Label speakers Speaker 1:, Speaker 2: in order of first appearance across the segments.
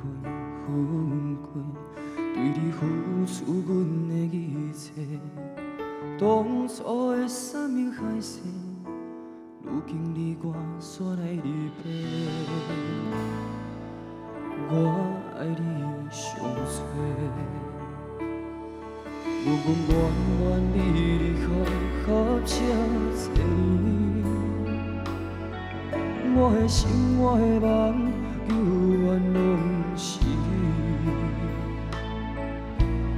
Speaker 1: 过，分过，对你付出阮的一切。当初的山盟海誓，如今你我煞来离别。我爱你上多，阮愿你离开，合这多年。我的心，我的梦，永远拢是你。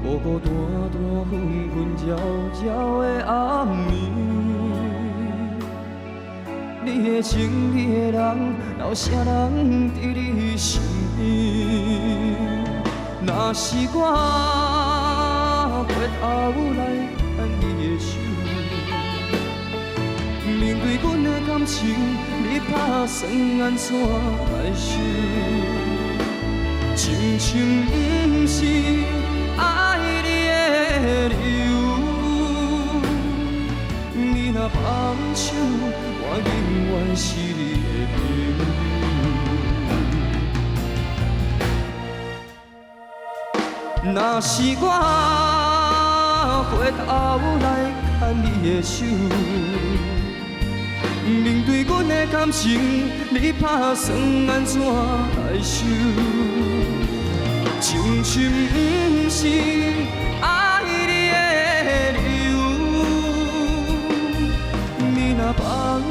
Speaker 1: 孤孤单单，分分扰扰的暗暝，你的情，你的人，有啥人伫你身边？若是我回头来牵你的手，面对阮的感情，你打算安怎来收？情深不是爱你的理由，你若放手，我永远是你的朋友。若是我回头来牵你的手，面对阮的感情，你打算安怎来收？情深不是爱你的理由，你若放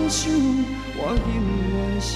Speaker 1: 手，我永远是。